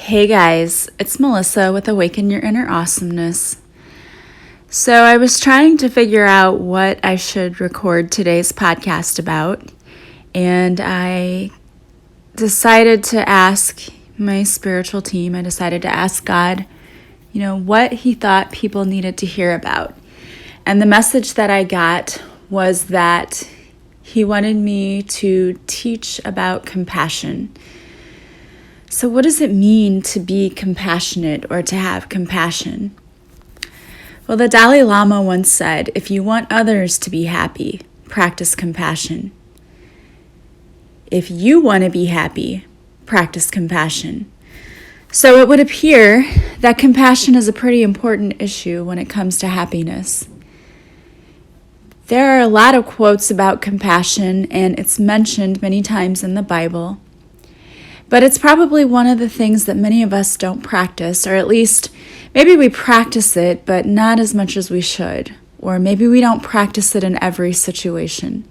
Hey guys, it's Melissa with Awaken Your Inner Awesomeness. So I was trying to figure out what I should record today's podcast about, and I decided to ask my spiritual team, I decided to ask God, what he thought people needed to hear about. And the message that I got was that he wanted me to teach about compassion. So what does it mean to be compassionate or to have compassion? Well, the Dalai Lama once said, if you want others to be happy, practice compassion. If you want to be happy, practice compassion. So it would appear that compassion is a pretty important issue when it comes to happiness. There are a lot of quotes about compassion, and it's mentioned many times in the Bible. But it's probably one of the things that many of us don't practice, or at least maybe we practice it, but not as much as we should. Or maybe we don't practice it in every situation.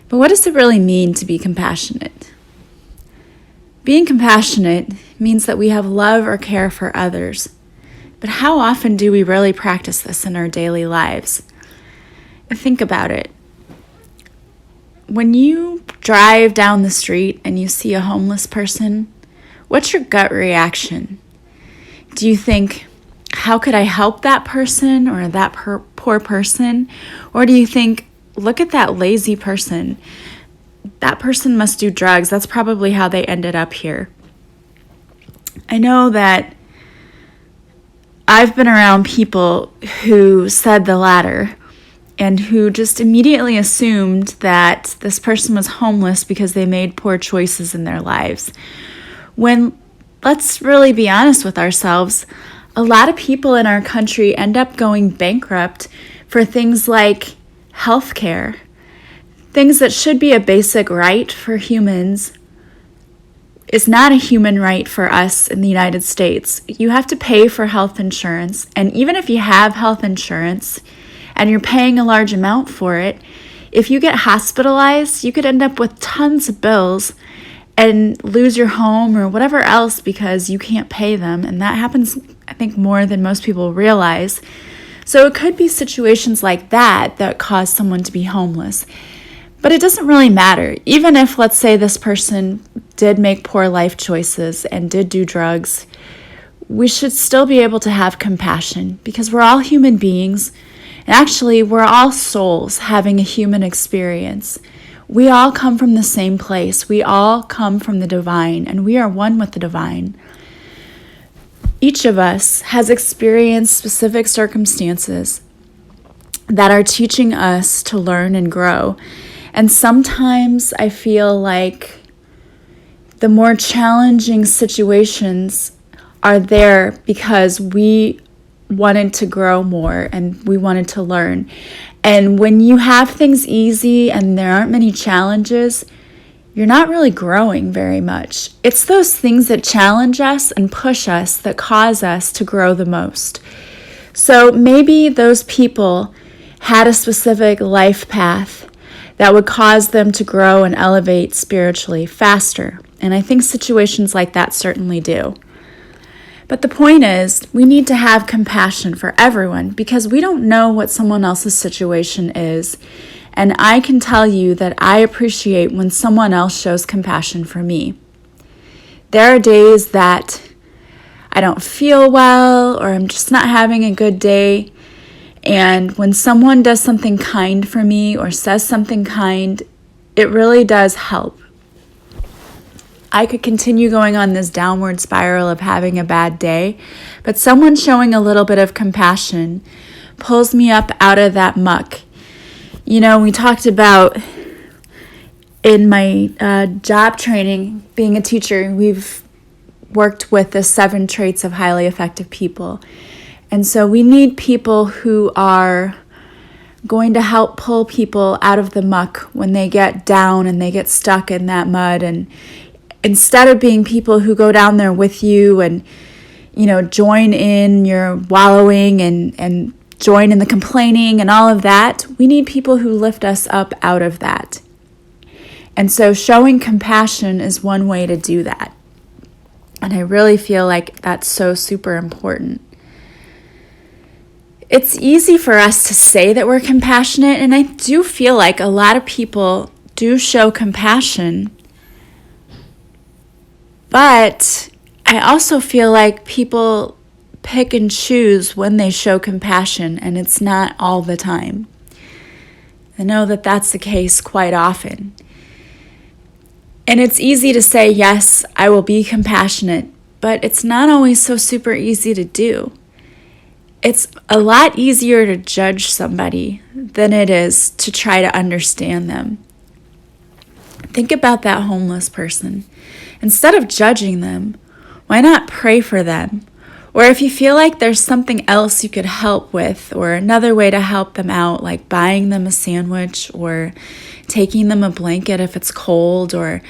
But what does it really mean to be compassionate? Being compassionate means that we have love or care for others. But how often do we really practice this in our daily lives? Think about it. When you drive down the street and you see a homeless person, what's your gut reaction? Do you think, how could I help that person or that poor person? Or do you think, look at that lazy person. That person must do drugs. That's probably how they ended up here. I know that I've been around people who said the latter, and who just immediately assumed that this person was homeless because they made poor choices in their lives. When, let's really be honest with ourselves, a lot of people in our country end up going bankrupt for things like healthcare. Things that should be a basic right for humans is not a human right for us in the United States. You have to pay for health insurance, and even if you have health insurance, and you're paying a large amount for it, if you get hospitalized, you could end up with tons of bills and lose your home or whatever else because you can't pay them. And that happens, I think, more than most people realize. So it could be situations like that cause someone to be homeless. But it doesn't really matter. Even if, let's say, this person did make poor life choices and did do drugs, we should still be able to have compassion because we're all human beings. And actually, we're all souls having a human experience. We all come from the same place. We all come from the divine, and we are one with the divine. Each of us has experienced specific circumstances that are teaching us to learn and grow. And sometimes I feel like the more challenging situations are there because we wanted to grow more and we wanted to learn. And when you have things easy and there aren't many challenges, you're not really growing very much. It's those things that challenge us and push us that cause us to grow the most. So maybe those people had a specific life path that would cause them to grow and elevate spiritually faster. And I think situations like that certainly do. But the point is, we need to have compassion for everyone because we don't know what someone else's situation is. And I can tell you that I appreciate when someone else shows compassion for me. There are days that I don't feel well or I'm just not having a good day. And when someone does something kind for me or says something kind, it really does help. I could continue going on this downward spiral of having a bad day, but someone showing a little bit of compassion pulls me up out of that muck. We talked about in my job training, being a teacher, we've worked with the 7 traits of highly effective people. And so we need people who are going to help pull people out of the muck when they get down and they get stuck in that mud. And instead of being people who go down there with you and, join in your wallowing and join in the complaining and all of that, we need people who lift us up out of that. And so showing compassion is one way to do that. And I really feel like that's so super important. It's easy for us to say that we're compassionate, and I do feel like a lot of people do show compassion. But I also feel like people pick and choose when they show compassion, and it's not all the time. I know that that's the case quite often. And it's easy to say, yes, I will be compassionate, but it's not always so super easy to do. It's a lot easier to judge somebody than it is to try to understand them. Think about that homeless person. Instead of judging them, why not pray for them? Or if you feel like there's something else you could help with, or another way to help them out, like buying them a sandwich, or taking them a blanket if it's cold, or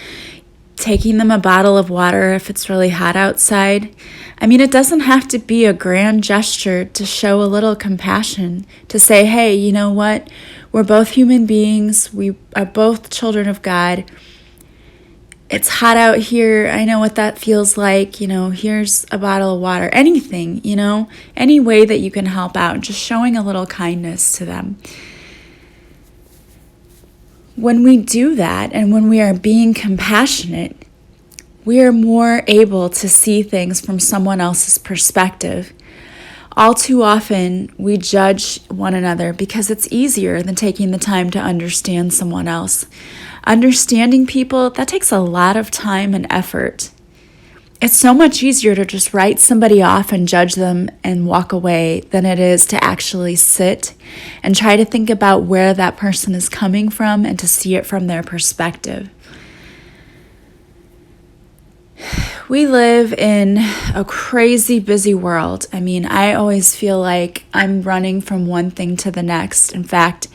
taking them a bottle of water if it's really hot outside. I mean, it doesn't have to be a grand gesture to show a little compassion, to say, hey, you know what? We're both human beings. We are both children of God. It's hot out here. I know what that feels like. Here's a bottle of water. Anything, any way that you can help out, just showing a little kindness to them. When we do that, and when we are being compassionate, we are more able to see things from someone else's perspective. All too often, we judge one another because it's easier than taking the time to understand someone else. Understanding people, that takes a lot of time and effort. It's so much easier to just write somebody off and judge them and walk away than it is to actually sit and try to think about where that person is coming from and to see it from their perspective. We live in a crazy busy world. I mean, I always feel like I'm running from one thing to the next. In fact,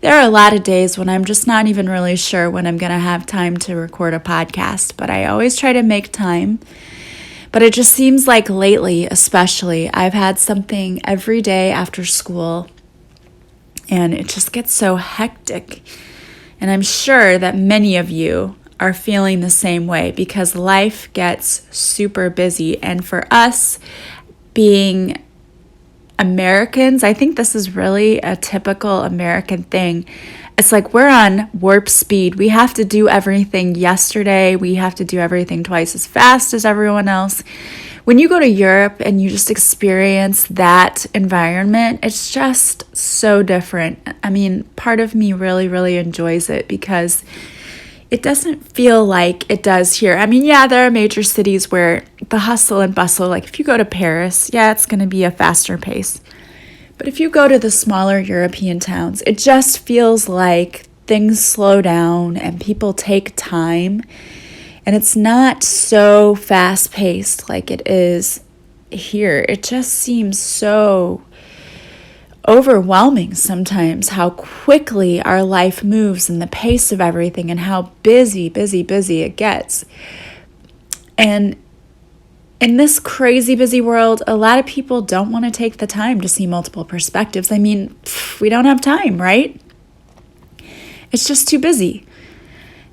there are a lot of days when I'm just not even really sure when I'm going to have time to record a podcast, but I always try to make time. But it just seems like lately, especially, I've had something every day after school, and it just gets so hectic. And I'm sure that many of you are feeling the same way because life gets super busy. And for us being Americans, I think this is really a typical American thing. It's like we're on warp speed. We have to do everything yesterday. We have to do everything twice as fast as everyone else. When you go to Europe and you just experience that environment, it's just so different. I mean, part of me really, really enjoys it because it doesn't feel like it does here. I mean, yeah, there are major cities where the hustle and bustle, like if you go to Paris, yeah, it's going to be a faster pace. But if you go to the smaller European towns, it just feels like things slow down and people take time. And it's not so fast-paced like it is here. It just seems so overwhelming sometimes how quickly our life moves and the pace of everything and how busy it gets. And in this crazy busy world, a lot of people don't want to take the time to see multiple perspectives. I mean, we don't have time, right? It's just too busy.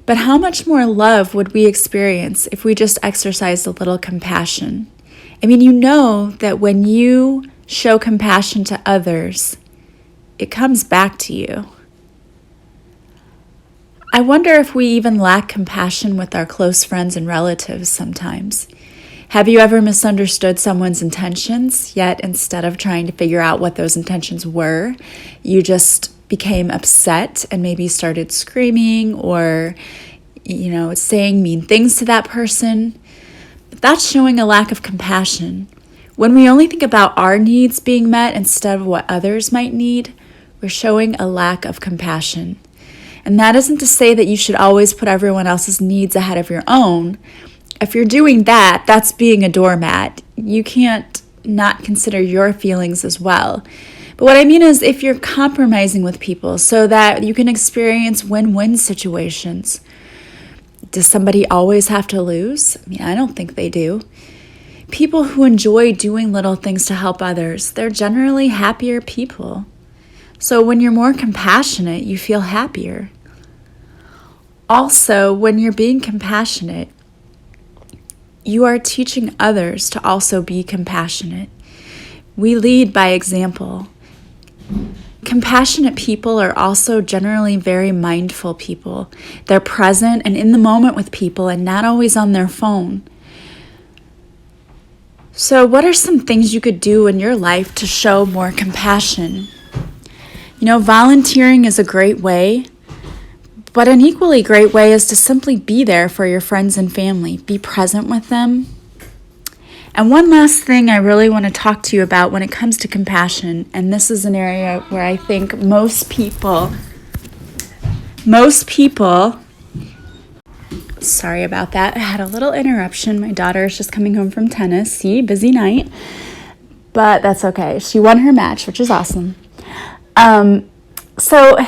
But how much more love would we experience if we just exercised a little compassion? I mean, you know that when you show compassion to others, it comes back to you. I wonder if we even lack compassion with our close friends and relatives sometimes. Have you ever misunderstood someone's intentions, yet instead of trying to figure out what those intentions were, you just became upset and maybe started screaming or, saying mean things to that person? That's showing a lack of compassion. When we only think about our needs being met instead of what others might need, we're showing a lack of compassion. And that isn't to say that you should always put everyone else's needs ahead of your own. If you're doing that, that's being a doormat. You can't not consider your feelings as well. But what I mean is if you're compromising with people so that you can experience win-win situations. Does somebody always have to lose? I mean, I don't think they do. People who enjoy doing little things to help others, they're generally happier people. So when you're more compassionate, you feel happier. Also, when you're being compassionate, you are teaching others to also be compassionate. We lead by example. Compassionate people are also generally very mindful people. They're present and in the moment with people and not always on their phone. So what are some things you could do in your life to show more compassion? Volunteering is a great way, but an equally great way is to simply be there for your friends and family. Be present with them. And one last thing I really want to talk to you about when it comes to compassion, and this is an area where I think most people, sorry about that, I had a little interruption. My daughter is just coming home from tennis. See, busy night, but that's okay. She won her match, which is awesome. So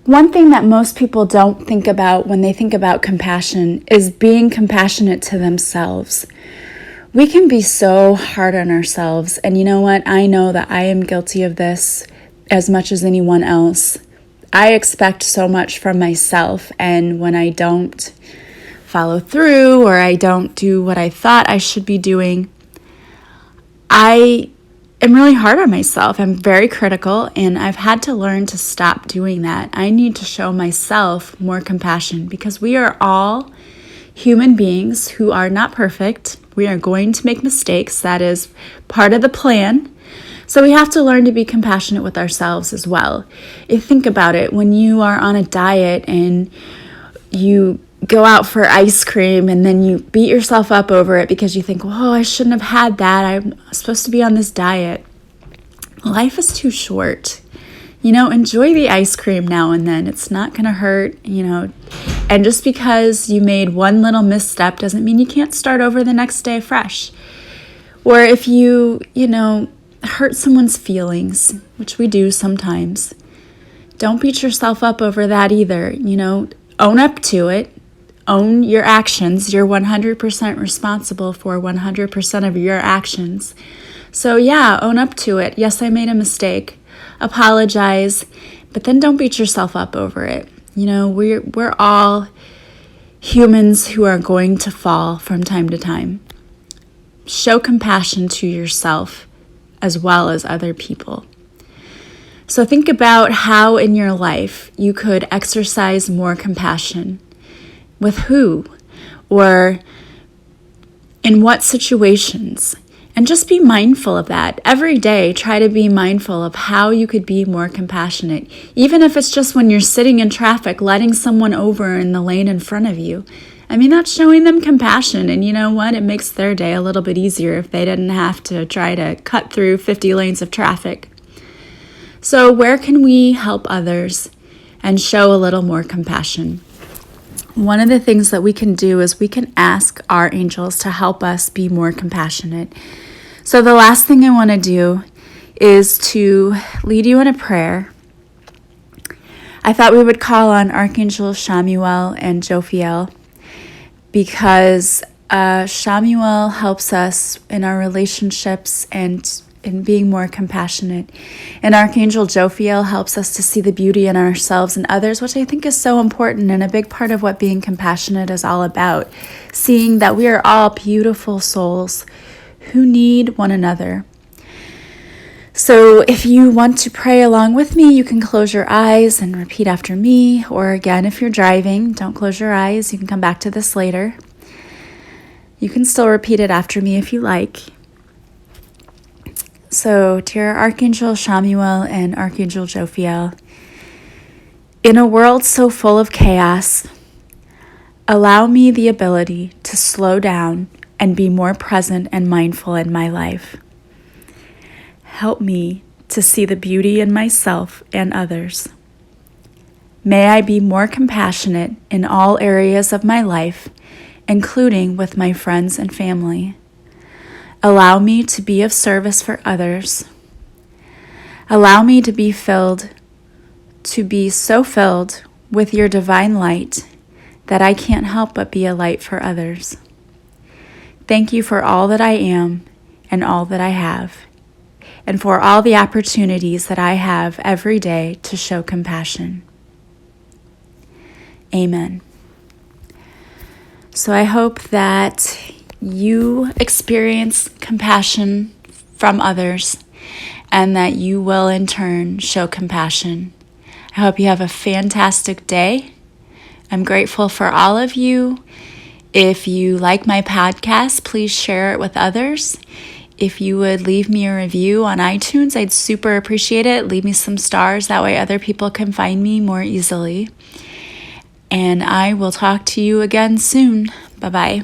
one thing that most people don't think about when they think about compassion is being compassionate to themselves. We can be so hard on ourselves, and you know what? I know that I am guilty of this as much as anyone else. I expect so much from myself, and when I don't follow through or I don't do what I thought I should be doing, I am really hard on myself. I'm very critical, and I've had to learn to stop doing that. I need to show myself more compassion because we are all human beings who are not perfect. We are going to make mistakes. That is part of the plan. So we have to learn to be compassionate with ourselves as well. If think about it, when you are on a diet and you go out for ice cream and then you beat yourself up over it because you think, whoa, I shouldn't have had that. I'm supposed to be on this diet. Life is too short. Enjoy the ice cream now and then. It's not going to hurt, And just because you made one little misstep doesn't mean you can't start over the next day fresh. Or if you hurt someone's feelings, which we do sometimes, don't beat yourself up over that either. Own up to it. Own your actions. You're 100% responsible for 100% of your actions. So yeah, own up to it. Yes, I made a mistake. Apologize, but then don't beat yourself up over it. We're all humans who are going to fall from time to time. Show compassion to yourself as well as other people. So think about how in your life you could exercise more compassion. With who? Or in what situations? And just be mindful of that. Every day, try to be mindful of how you could be more compassionate. Even if it's just when you're sitting in traffic, letting someone over in the lane in front of you. That's showing them compassion. And you know what? It makes their day a little bit easier if they didn't have to try to cut through 50 lanes of traffic. So where can we help others and show a little more compassion? One of the things that we can do is we can ask our angels to help us be more compassionate. So the last thing I want to do is to lead you in a prayer. I thought we would call on Archangel Chamuel and Jophiel because Chamuel helps us in our relationships and in being more compassionate. And Archangel Jophiel helps us to see the beauty in ourselves and others, which I think is so important and a big part of what being compassionate is all about. Seeing that we are all beautiful souls who need one another. So if you want to pray along with me, you can close your eyes and repeat after me. Or again, if you're driving, don't close your eyes. You can come back to this later. You can still repeat it after me if you like. So, dear Archangel Chamuel and Archangel Jophiel, in a world so full of chaos, allow me the ability to slow down and be more present and mindful in my life. Help me to see the beauty in myself and others. May I be more compassionate in all areas of my life, including with my friends and family. Allow me to be of service for others. Allow me to be so filled with your divine light that I can't help but be a light for others. Thank you for all that I am and all that I have, and for all the opportunities that I have every day to show compassion. Amen. So I hope that you experience compassion from others and that you will in turn show compassion. I hope you have a fantastic day. I'm grateful for all of you. If you like my podcast, please share it with others. If you would leave me a review on iTunes, I'd super appreciate it. Leave me some stars. That way other people can find me more easily. And I will talk to you again soon. Bye-bye.